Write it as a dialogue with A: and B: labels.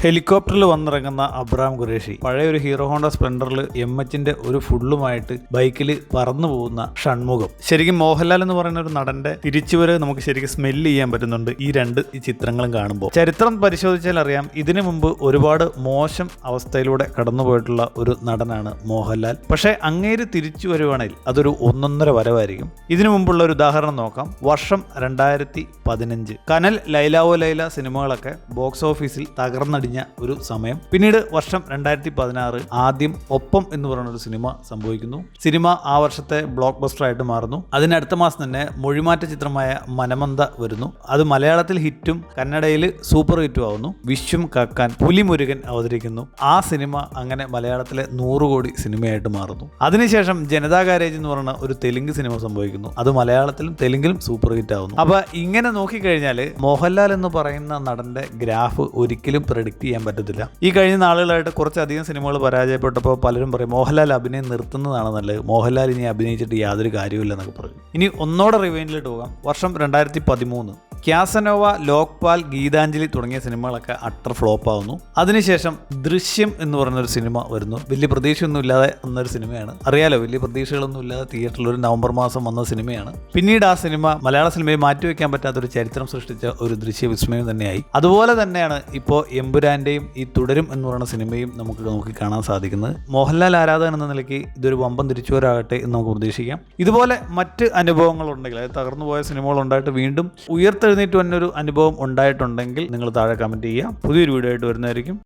A: ഹെലികോപ്റ്ററിൽ വന്നിറങ്ങുന്ന അബ്രഹാം ഖുറേഷി പഴയ ഒരു ഹീറോ ഹോണ്ട സ്പ്ലെൻഡറിൽ എംഎച്ചിന്റെ ഒരു ഫുള്ളുമായിട്ട് ബൈക്കിൽ പറന്നു പോകുന്ന ഷൺമുഖം. ശരിക്കും മോഹൻലാൽ എന്ന് പറയുന്ന ഒരു നടന്റെ തിരിച്ചുവരവ് നമുക്ക് ശരിക്കും സ്മെല്ല് ചെയ്യാൻ പറ്റുന്നുണ്ട് ഈ ചിത്രങ്ങളും കാണുമ്പോൾ. ചരിത്രം പരിശോധിച്ചാൽ അറിയാം, ഇതിനു മുമ്പ് ഒരുപാട് മോശം അവസ്ഥയിലൂടെ കടന്നുപോയിട്ടുള്ള ഒരു നടനാണ് മോഹൻലാൽ. പക്ഷേ അങ്ങേര് തിരിച്ചു വരുവാണെങ്കിൽ അതൊരു ഒന്നൊന്നര വരവായിരിക്കും. ഇതിനു മുമ്പുള്ള ഒരു ഉദാഹരണം നോക്കാം. വർഷം 2015 കനൽ, ലൈലാവോ ലൈല സിനിമകളൊക്കെ ബോക്സ് ഓഫീസിൽ തകർന്നടിഞ്ഞ ഒരു സമയം. പിന്നീട് വർഷം 2016 ആദ്യം ഒപ്പം എന്ന് പറയുന്ന ഒരു സിനിമ സംഭവിക്കുന്നു. സിനിമ ആ വർഷത്തെ ബ്ലോക്ക് ബസ്റ്റർ ആയിട്ട് മാറുന്നു. അതിനടുത്ത മാസം തന്നെ മൊഴിമാറ്റ ചിത്രമായ മനമന്ത വരുന്നു. അത് മലയാളത്തിൽ ഹിറ്റും കന്നഡയിൽ സൂപ്പർ ഹിറ്റും ആവുന്നു. വിശ്വം കാക്കാൻ പുലിമുരുകൻ അവതരിക്കുന്നു. ആ സിനിമ അങ്ങനെ മലയാളത്തിലെ 100 കോടി സിനിമയായിട്ട് മാറുന്നു. അതിനുശേഷം ജനതാ ഗാരേജ് എന്ന് പറയുന്ന ഒരു തെലുങ്ക് സിനിമ സംഭവിക്കുന്നു. അത് മലയാളത്തിലും തെലുങ്കിലും സൂപ്പർ ഹിറ്റ് ആവുന്നു. അപ്പൊ ഇങ്ങനെ നോക്കിക്കഴിഞ്ഞാൽ മോഹൻലാൽ എന്ന് പറയുന്ന നടന്റെ ഗ്രാഫ് ഒരിക്കലും പ്രെഡിക്റ്റ് ചെയ്യാൻ പറ്റത്തില്ല. ഈ കഴിഞ്ഞ നാളുകളായിട്ട് കുറച്ചധികം സിനിമകൾ പരാജയപ്പെട്ടപ്പോൾ പലരും പറയും മോഹൻലാൽ അഭിനയം നിർത്തുന്നതാണ് നല്ലത്, മോഹൻലാൽ ഇനി അഭിനയിച്ചിട്ട് യാതൊരു കാര്യമില്ല എന്നൊക്കെ പറയും. ഇനി ഒന്നോടെ റിവൈൻഡിലിട്ട് പോകാം. വർഷം 2013 ക്യാസനോവ, ലോക്പാൽ, ഗീതാഞ്ജലി തുടങ്ങിയ സിനിമകളൊക്കെ അട്ടർ ഫ്ലോപ്പ് ആവുന്നു. അതിനുശേഷം ദൃശ്യം എന്ന് പറയുന്നൊരു സിനിമ വരുന്നു. വലിയ പ്രതീക്ഷയൊന്നും ഇല്ലാതെ വന്നൊരു സിനിമയാണ്. അറിയാലോ, വലിയ പ്രതീക്ഷകളൊന്നും ഇല്ലാതെ തിയേറ്ററിൽ ഒരു നവംബർ മാസം വന്ന സിനിമയാണ്. പിന്നീട് ആ സിനിമ മലയാള സിനിമയെ മാറ്റിവെക്കാൻ പറ്റാത്തൊരു ചരിത്രം സൃഷ്ടിച്ച ഒരു ദൃശ്യ വിസ്മയം തന്നെയായി. അതുപോലെ തന്നെയാണ് ഇപ്പോൾ എമ്പുരാന്റെയും ഈ തുടരും എന്ന് പറയുന്ന സിനിമയും നമുക്ക് നോക്കി കാണാൻ സാധിക്കുന്നത്. മോഹൻലാൽ ആരാധകൻ എന്ന നിലയ്ക്ക് ഇതൊരു വമ്പൻ തിരിച്ചുവരാകട്ടെ എന്ന് നമുക്ക് പ്രതീക്ഷിക്കാം. ഇതുപോലെ മറ്റ് അനുഭവങ്ങളുണ്ടെങ്കിൽ, അതായത് തകർന്നുപോയ സിനിമകൾ ഉണ്ടായിട്ട് വീണ്ടും ഉയർത്തെഴുന്നേറ്റ് വന്നൊരു അനുഭവം ഉണ്ടായിട്ടുണ്ടെങ്കിൽ നിങ്ങൾ താഴെ കമൻറ്റ് ചെയ്യുക. പുതിയൊരു വീഡിയോ ആയിട്ട് വരുന്നതായിരിക്കും.